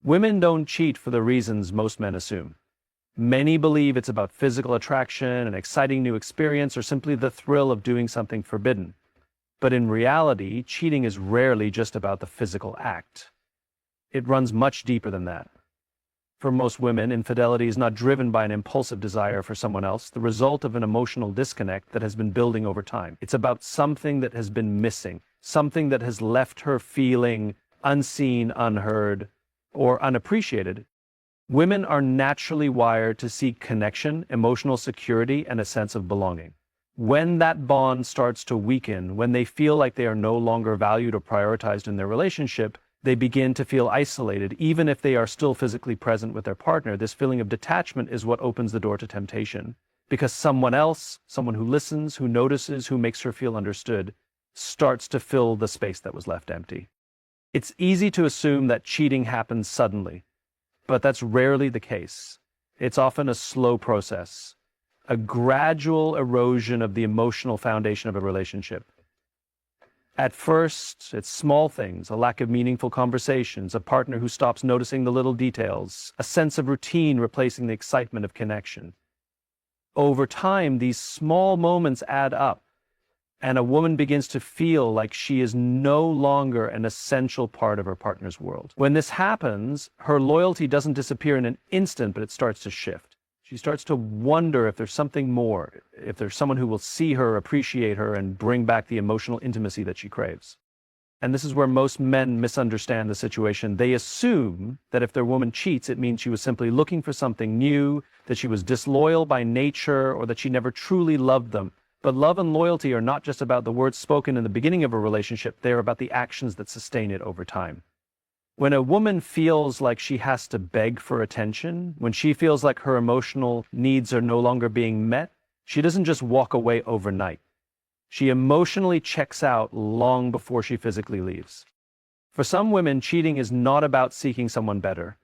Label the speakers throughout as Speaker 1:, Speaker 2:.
Speaker 1: Women don't cheat for the reasons most men assume. Many believe it's about physical attraction, an exciting new experience, or simply the thrill of doing something forbidden. But in reality, cheating is rarely just about the physical act. It runs much deeper than that. For most women, infidelity is not driven by an impulsive desire for someone else, the result of an emotional disconnect that has been building over time. It's about something that has been missing, something that has left her feeling unseen, unheard, or unappreciated. Women are naturally wired to seek connection, emotional security, and a sense of belonging. When that bond starts to weaken, when they feel like they are no longer valued or prioritized in their relationship, they begin to feel isolated, even if they are still physically present with their partner. This feeling of detachment is what opens the door to temptation, because someone else, someone who listens, who notices, who makes her feel understood, starts to fill the space that was left empty. It's easy to assume that cheating happens suddenly, but that's rarely the case. It's often a slow process, a gradual erosion of the emotional foundation of a relationship. At first, it's small things, a lack of meaningful conversations, a partner who stops noticing the little details, a sense of routine replacing the excitement of connection. Over time, these small moments add up, and a woman begins to feel like she is no longer an essential part of her partner's world. When this happens, her loyalty doesn't disappear in an instant, but it starts to shift. She starts to wonder if there's something more, if there's someone who will see her, appreciate her, and bring back the emotional intimacy that she craves. And this is where most men misunderstand the situation. They assume that if their woman cheats, it means she was simply looking for something new, that she was disloyal by nature, or that she never truly loved them. But love and loyalty are not just about the words spoken in the beginning of a relationship, they're about the actions that sustain it over time. When a woman feels like she has to beg for attention, when she feels like her emotional needs are no longer being met, she doesn't just walk away overnight. She emotionally checks out long before she physically leaves. For some women, cheating is not about seeking someone better.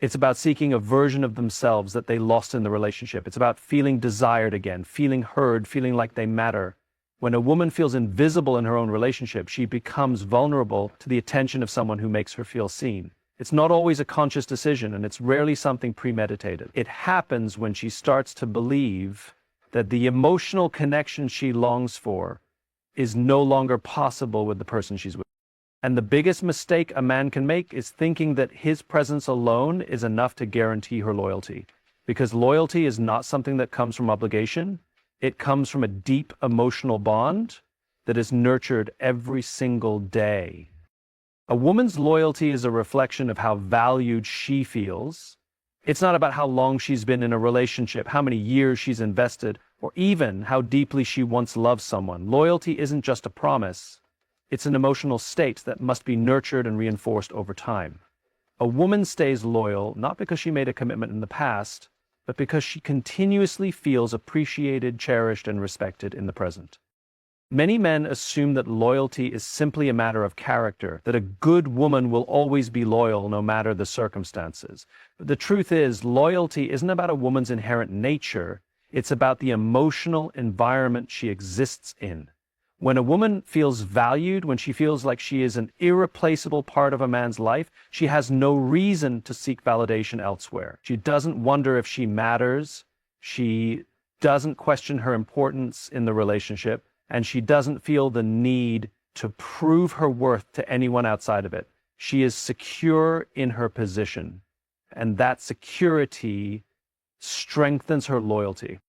Speaker 1: It's about seeking a version of themselves that they lost in the relationship. It's about feeling desired again, feeling heard, feeling like they matter. When a woman feels invisible in her own relationship, she becomes vulnerable to the attention of someone who makes her feel seen. It's not always a conscious decision, and it's rarely something premeditated. It happens when she starts to believe that the emotional connection she longs for is no longer possible with the person she's with. And the biggest mistake a man can make is thinking that his presence alone is enough to guarantee her loyalty. Because loyalty is not something that comes from obligation. It comes from a deep emotional bond that is nurtured every single day. A woman's loyalty is a reflection of how valued she feels. It's not about how long she's been in a relationship, how many years she's invested, or even how deeply she once loved someone. Loyalty isn't just a promise. It's an emotional state that must be nurtured and reinforced over time. A woman stays loyal not because she made a commitment in the past, but because she continuously feels appreciated, cherished, and respected in the present. Many men assume that loyalty is simply a matter of character, that a good woman will always be loyal no matter the circumstances. But the truth is, loyalty isn't about a woman's inherent nature, it's about the emotional environment she exists in. When a woman feels valued, when she feels like she is an irreplaceable part of a man's life, she has no reason to seek validation elsewhere. She doesn't wonder if she matters, she doesn't question her importance in the relationship, and she doesn't feel the need to prove her worth to anyone outside of it. She is secure in her position, and that security strengthens her loyalty.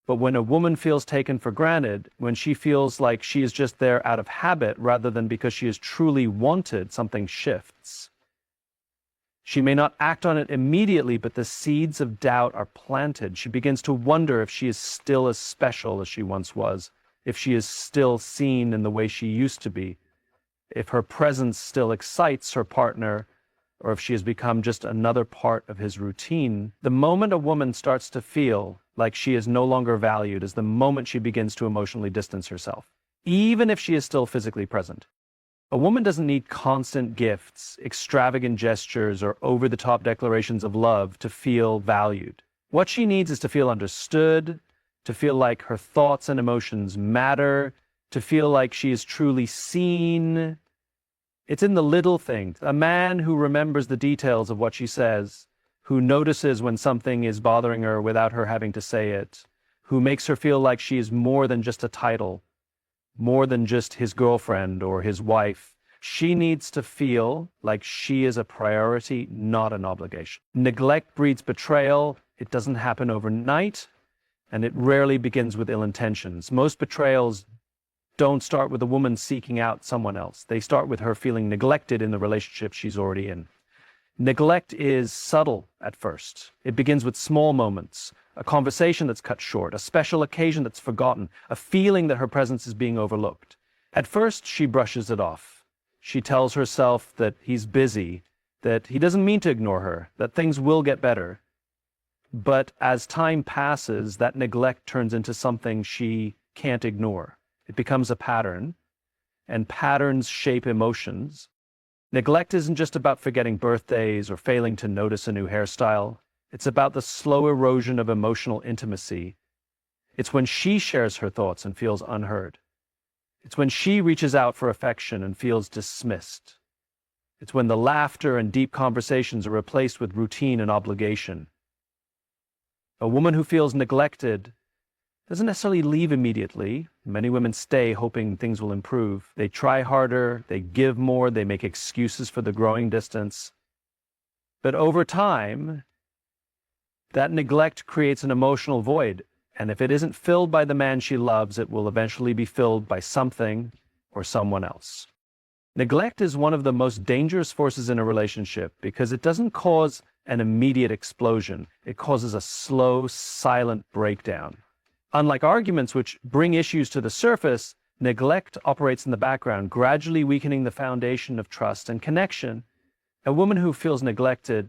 Speaker 1: But when a woman feels taken for granted, when she feels like she is just there out of habit rather than because she is truly wanted, something shifts. She may not act on it immediately, but the seeds of doubt are planted. She begins to wonder if she is still as special as she once was, if she is still seen in the way she used to be, if her presence still excites her partner, or if she has become just another part of his routine. The moment a woman starts to feel like she is no longer valued is the moment she begins to emotionally distance herself, even if she is still physically present. A woman doesn't need constant gifts, extravagant gestures, or over-the-top declarations of love to feel valued. What she needs is to feel understood, to feel like her thoughts and emotions matter, to feel like she is truly seen. It's in the little things. A man who remembers the details of what she says, who notices when something is bothering her without her having to say it, who makes her feel like she is more than just a title, more than just his girlfriend or his wife. She needs to feel like she is a priority, not an obligation. Neglect breeds betrayal. It doesn't happen overnight, and it rarely begins with ill intentions. Most betrayals don't start with a woman seeking out someone else. They start with her feeling neglected in the relationship she's already in. Neglect is subtle at first. It begins with small moments, a conversation that's cut short, a special occasion that's forgotten, a feeling that her presence is being overlooked. At first, she brushes it off. She tells herself that he's busy, that he doesn't mean to ignore her, that things will get better. But as time passes, that neglect turns into something she can't ignore. It becomes a pattern, and patterns shape emotions. Neglect isn't just about forgetting birthdays or failing to notice a new hairstyle. It's about the slow erosion of emotional intimacy. It's when she shares her thoughts and feels unheard. It's when she reaches out for affection and feels dismissed. It's when the laughter and deep conversations are replaced with routine and obligation. A woman who feels neglected doesn't necessarily leave immediately. Many women stay hoping things will improve. They try harder, they give more, they make excuses for the growing distance. But over time, that neglect creates an emotional void. And if it isn't filled by the man she loves, it will eventually be filled by something or someone else. Neglect is one of the most dangerous forces in a relationship because it doesn't cause an immediate explosion. It causes a slow, silent breakdown. Unlike arguments which bring issues to the surface, neglect operates in the background, gradually weakening the foundation of trust and connection. A woman who feels neglected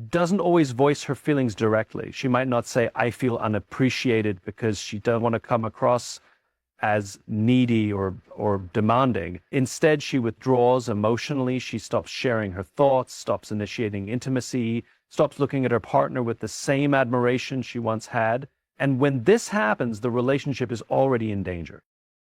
Speaker 1: doesn't always voice her feelings directly. She might not say, "I feel unappreciated," because she doesn't want to come across as needy or demanding. Instead, she withdraws emotionally. She stops sharing her thoughts, stops initiating intimacy, stops looking at her partner with the same admiration she once had. And when this happens, the relationship is already in danger.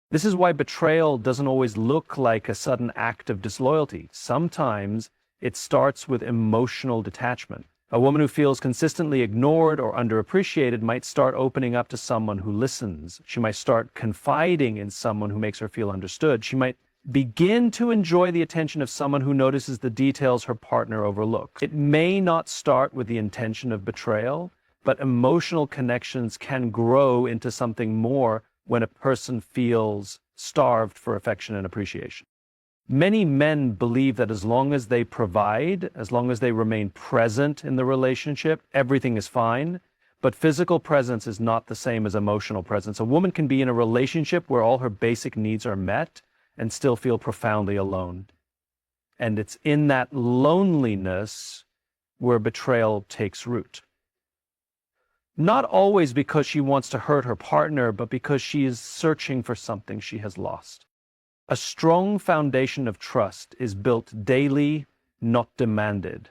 Speaker 1: This is why betrayal doesn't always look like a sudden act of disloyalty. Sometimes it starts with emotional detachment. A woman who feels consistently ignored or underappreciated might start opening up to someone who listens. She might start confiding in someone who makes her feel understood. She might begin to enjoy the attention of someone who notices the details her partner overlooks. It may not start with the intention of betrayal, but emotional connections can grow into something more when a person feels starved for affection and appreciation. Many men believe that as long as they provide, as long as they remain present in the relationship, everything is fine. But physical presence is not the same as emotional presence. A woman can be in a relationship where all her basic needs are met and still feel profoundly alone. And it's in that loneliness where betrayal takes root. Not always because she wants to hurt her partner, but because she is searching for something she has lost. A strong foundation of trust is built daily, not demanded.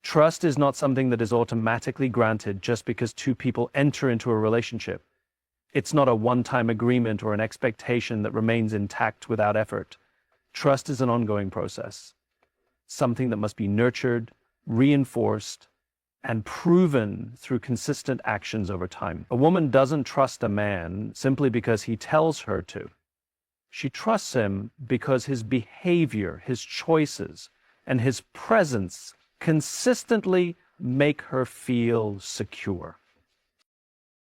Speaker 1: Trust is not something that is automatically granted just because two people enter into a relationship. It's not a one-time agreement or an expectation that remains intact without effort. Trust is an ongoing process, something that must be nurtured, reinforced, and proven through consistent actions over time. A woman doesn't trust a man simply because he tells her to. She trusts him because his behavior, his choices, and his presence consistently make her feel secure.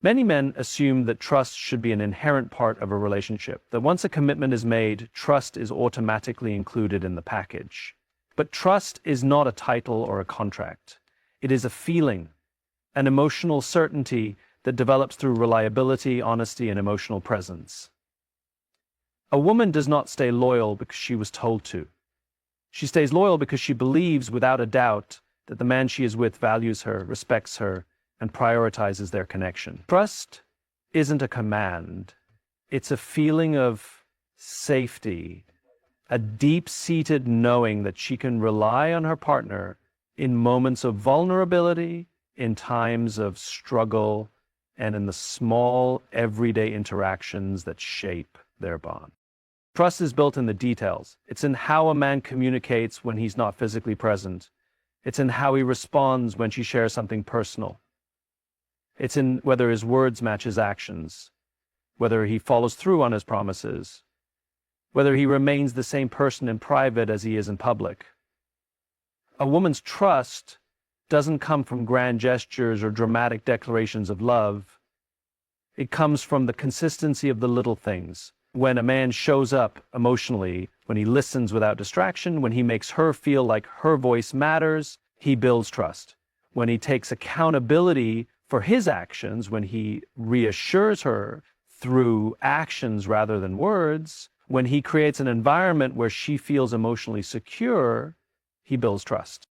Speaker 1: Many men assume that trust should be an inherent part of a relationship, that once a commitment is made, trust is automatically included in the package. But trust is not a title or a contract. It is a feeling, an emotional certainty that develops through reliability, honesty, and emotional presence. A woman does not stay loyal because she was told to. She stays loyal because she believes without a doubt that the man she is with values her, respects her, and prioritizes their connection. Trust isn't a command. It's a feeling of safety, a deep-seated knowing that she can rely on her partner in moments of vulnerability, in times of struggle, and in the small, everyday interactions that shape their bond. Trust is built in the details. It's in how a man communicates when he's not physically present. It's in how he responds when she shares something personal. It's in whether his words match his actions, whether he follows through on his promises, whether he remains the same person in private as he is in public. A woman's trust doesn't come from grand gestures or dramatic declarations of love. It comes from the consistency of the little things. When a man shows up emotionally, when he listens without distraction, when he makes her feel like her voice matters, he builds trust. When he takes accountability for his actions, when he reassures her through actions rather than words, when he creates an environment where she feels emotionally secure, he builds trust.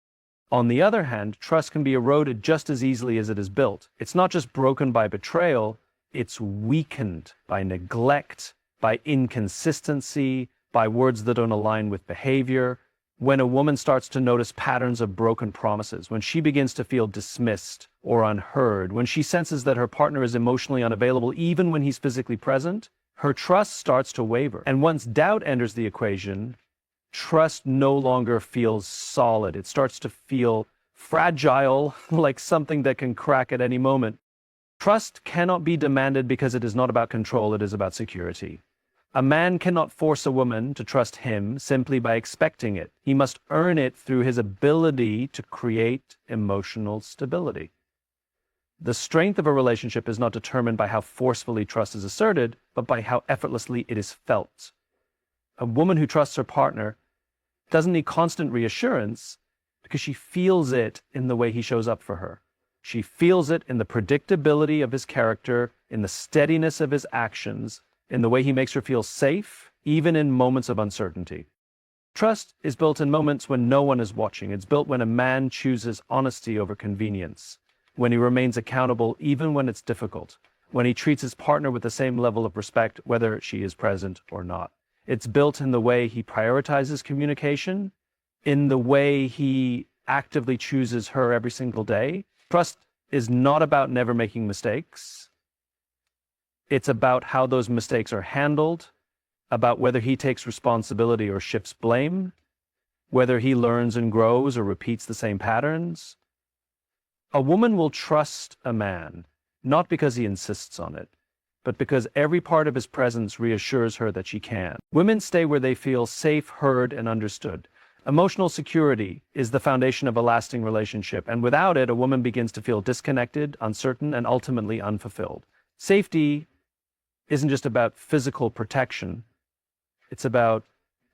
Speaker 1: On the other hand, trust can be eroded just as easily as it is built. It's not just broken by betrayal, it's weakened by neglect, by inconsistency, by words that don't align with behavior. When a woman starts to notice patterns of broken promises, when she begins to feel dismissed or unheard, when she senses that her partner is emotionally unavailable even when he's physically present, her trust starts to waver. And once doubt enters the equation, trust no longer feels solid. It starts to feel fragile, like something that can crack at any moment. Trust cannot be demanded because it is not about control, it is about security. A man cannot force a woman to trust him simply by expecting it. He must earn it through his ability to create emotional stability. The strength of a relationship is not determined by how forcefully trust is asserted, but by how effortlessly it is felt. A woman who trusts her partner doesn't need constant reassurance because she feels it in the way he shows up for her. She feels it in the predictability of his character, in the steadiness of his actions, in the way he makes her feel safe, even in moments of uncertainty. Trust is built in moments when no one is watching. It's built when a man chooses honesty over convenience, when he remains accountable even when it's difficult, when he treats his partner with the same level of respect whether she is present or not. It's built in the way he prioritizes communication, in the way he actively chooses her every single day. Trust is not about never making mistakes. It's about how those mistakes are handled, about whether he takes responsibility or shifts blame, whether he learns and grows or repeats the same patterns. A woman will trust a man, not because he insists on it, but because every part of his presence reassures her that she can. Women stay where they feel safe, heard, and understood. Emotional security is the foundation of a lasting relationship, and without it, a woman begins to feel disconnected, uncertain, and ultimately unfulfilled. Safety isn't just about physical protection. It's about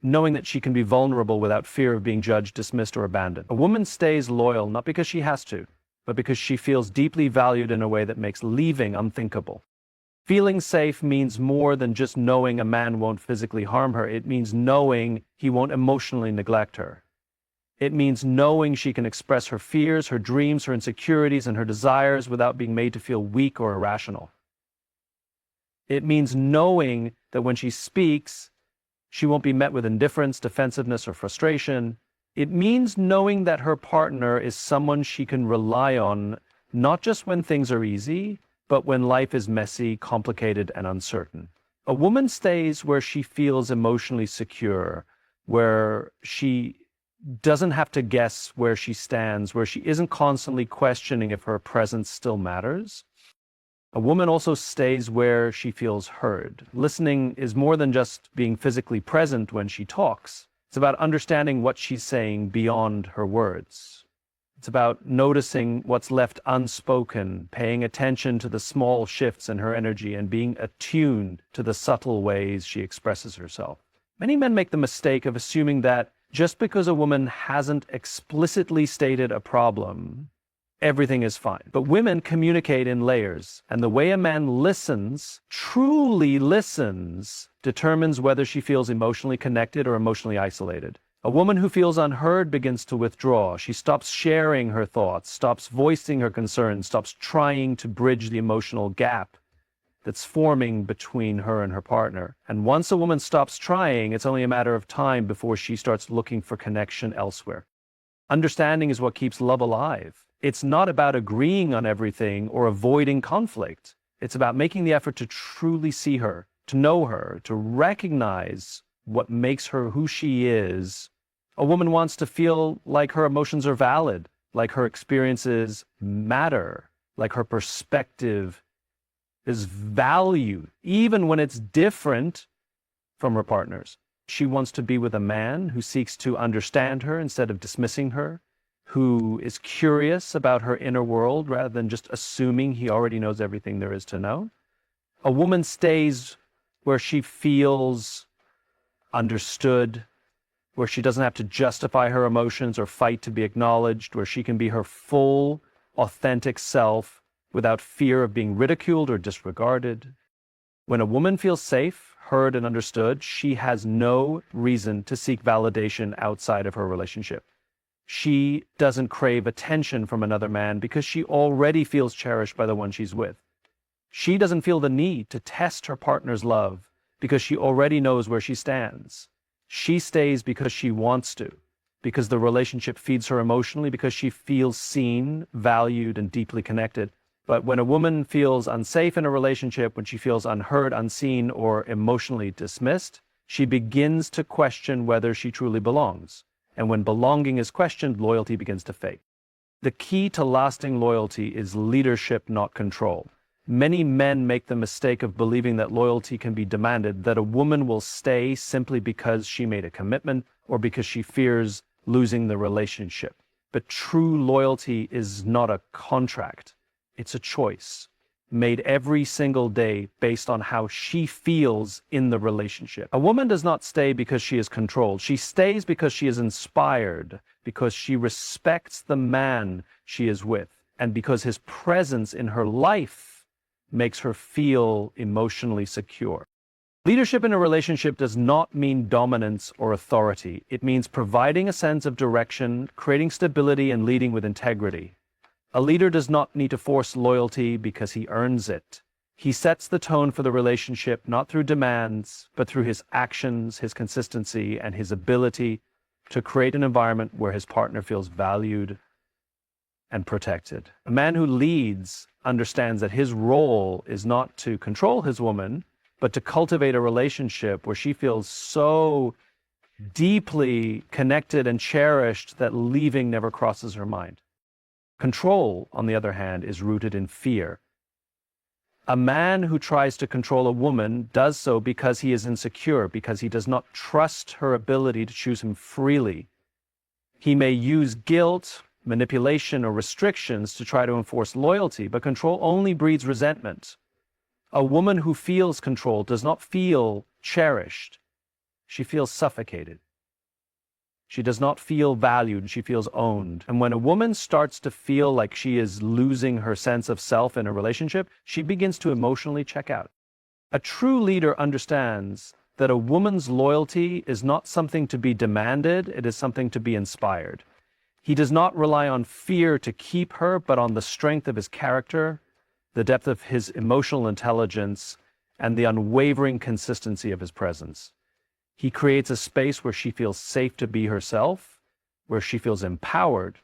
Speaker 1: knowing that she can be vulnerable without fear of being judged, dismissed, or abandoned. A woman stays loyal not because she has to, but because she feels deeply valued in a way that makes leaving unthinkable. Feeling safe means more than just knowing a man won't physically harm her. It means knowing he won't emotionally neglect her. It means knowing she can express her fears, her dreams, her insecurities, and her desires without being made to feel weak or irrational. It means knowing that when she speaks, she won't be met with indifference, defensiveness, or frustration. It means knowing that her partner is someone she can rely on, not just when things are easy, but when life is messy, complicated, and uncertain. A woman stays where she feels emotionally secure, where she doesn't have to guess where she stands, where she isn't constantly questioning if her presence still matters. A woman also stays where she feels heard. Listening is more than just being physically present when she talks. It's about understanding what she's saying beyond her words. It's about noticing what's left unspoken, paying attention to the small shifts in her energy, and being attuned to the subtle ways she expresses herself. Many men make the mistake of assuming that just because a woman hasn't explicitly stated a problem, everything is fine. But women communicate in layers, and the way a man listens, truly listens, determines whether she feels emotionally connected or emotionally isolated. A woman who feels unheard begins to withdraw. She stops sharing her thoughts, stops voicing her concerns, stops trying to bridge the emotional gap that's forming between her and her partner. And once a woman stops trying, it's only a matter of time before she starts looking for connection elsewhere. Understanding is what keeps love alive. It's not about agreeing on everything or avoiding conflict. It's about making the effort to truly see her, to know her, to recognize what makes her who she is. A woman wants to feel like her emotions are valid, like her experiences matter, like her perspective is valued, even when it's different from her partner's. She wants to be with a man who seeks to understand her instead of dismissing her, who is curious about her inner world rather than just assuming he already knows everything there is to know. A woman stays where she feels understood, where she doesn't have to justify her emotions or fight to be acknowledged, where she can be her full, authentic self without fear of being ridiculed or disregarded. When a woman feels safe, heard, and understood, she has no reason to seek validation outside of her relationship. She doesn't crave attention from another man because she already feels cherished by the one she's with. She doesn't feel the need to test her partner's love because she already knows where she stands. She stays because she wants to, because the relationship feeds her emotionally, because she feels seen, valued, and deeply connected. But when a woman feels unsafe in a relationship, when she feels unheard, unseen, or emotionally dismissed, she begins to question whether she truly belongs. And when belonging is questioned, loyalty begins to fade. The key to lasting loyalty is leadership, not control. Many men make the mistake of believing that loyalty can be demanded, that a woman will stay simply because she made a commitment or because she fears losing the relationship. But true loyalty is not a contract. It's a choice made every single day based on how she feels in the relationship. A woman does not stay because she is controlled. She stays because she is inspired, because she respects the man she is with, and because his presence in her life makes her feel emotionally secure. Leadership in a relationship does not mean dominance or authority. It means providing a sense of direction, creating stability, and leading with integrity. A leader does not need to force loyalty because he earns it. He sets the tone for the relationship not through demands, but through his actions, his consistency, and his ability to create an environment where his partner feels valued and protected. A man who leads understands that his role is not to control his woman, but to cultivate a relationship where she feels so deeply connected and cherished that leaving never crosses her mind. Control, on the other hand, is rooted in fear. A man who tries to control a woman does so because he is insecure, because he does not trust her ability to choose him freely. He may use guilt, manipulation, or restrictions to try to enforce loyalty, but control only breeds resentment. A woman who feels controlled does not feel cherished. She feels suffocated. She does not feel valued. She feels owned. And when a woman starts to feel like she is losing her sense of self in a relationship, she begins to emotionally check out. A true leader understands that a woman's loyalty is not something to be demanded, it is something to be inspired. He does not rely on fear to keep her, but on the strength of his character, the depth of his emotional intelligence, and the unwavering consistency of his presence. He creates a space where she feels safe to be herself, where she feels empowered,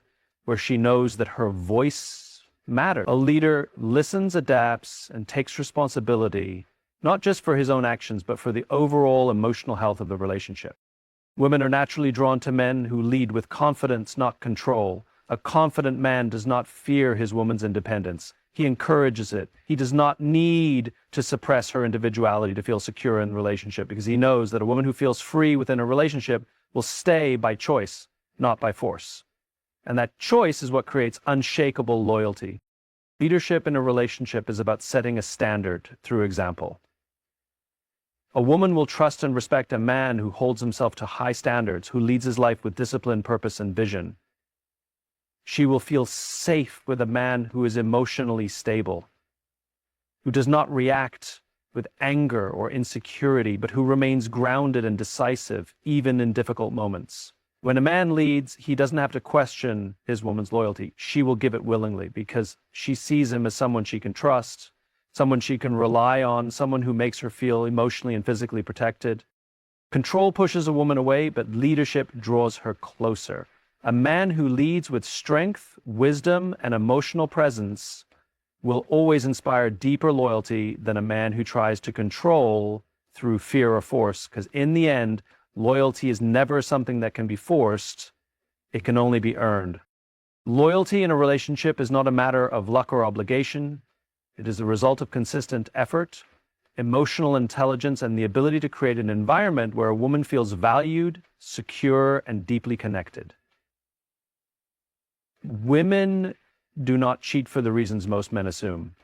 Speaker 1: where she knows that her voice matters. A leader listens, adapts, and takes responsibility, not just for his own actions, but for the overall emotional health of the relationship. Women are naturally drawn to men who lead with confidence, not control. A confident man does not fear his woman's independence. He encourages it. He does not need to suppress her individuality to feel secure in the relationship, because he knows that a woman who feels free within a relationship will stay by choice, not by force. And that choice is what creates unshakable loyalty. Leadership in a relationship is about setting a standard through example. A woman will trust and respect a man who holds himself to high standards, who leads his life with discipline, purpose, and vision. She will feel safe with a man who is emotionally stable, who does not react with anger or insecurity, but who remains grounded and decisive, even in difficult moments. When a man leads, he doesn't have to question his woman's loyalty. She will give it willingly because she sees him as someone she can trust, someone she can rely on, someone who makes her feel emotionally and physically protected. Control pushes a woman away, but leadership draws her closer. A man who leads with strength, wisdom, and emotional presence will always inspire deeper loyalty than a man who tries to control through fear or force, because in the end, loyalty is never something that can be forced. It can only be earned. Loyalty in a relationship is not a matter of luck or obligation. It is the result of consistent effort, emotional intelligence, and the ability to create an environment where a woman feels valued, secure, and deeply connected. Women do not cheat for the reasons most men assume.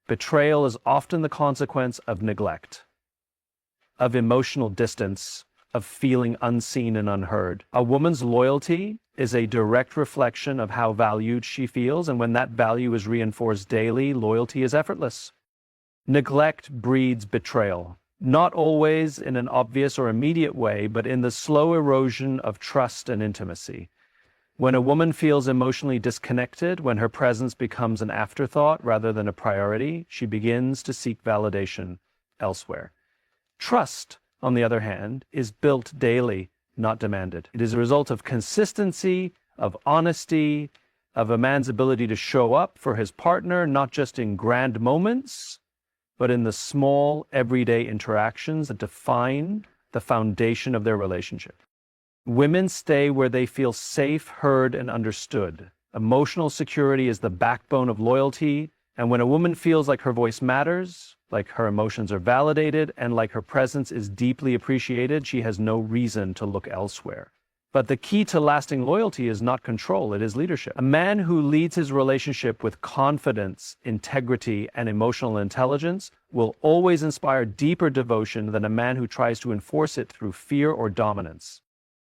Speaker 1: Betrayal is often the consequence of neglect, of emotional distance, of feeling unseen and unheard. A woman's loyalty is a direct reflection of how valued she feels, and when that value is reinforced daily, loyalty is effortless. Neglect breeds betrayal, not always in an obvious or immediate way, but in the slow erosion of trust and intimacy. When a woman feels emotionally disconnected, when her presence becomes an afterthought rather than a priority, she begins to seek validation elsewhere. Trust, on the other hand, is built daily, not demanded. It is a result of consistency, of honesty, of a man's ability to show up for his partner, not just in grand moments, but in the small, everyday interactions that define the foundation of their relationship. Women stay where they feel safe, heard, and understood. Emotional security is the backbone of loyalty, and when a woman feels like her voice matters, like her emotions are validated, and like her presence is deeply appreciated, she has no reason to look elsewhere. But the key to lasting loyalty is not control, it is leadership. A man who leads his relationship with confidence, integrity, and emotional intelligence will always inspire deeper devotion than a man who tries to enforce it through fear or dominance.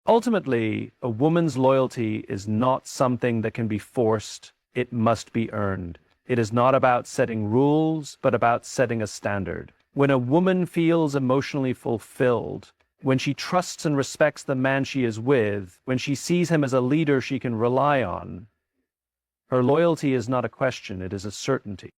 Speaker 1: Ultimately, a woman's loyalty is not something that can be forced, it must be earned. It is not about setting rules, but about setting a standard. When a woman feels emotionally fulfilled, when she trusts and respects the man she is with, when she sees him as a leader she can rely on, her loyalty is not a question, it is a certainty.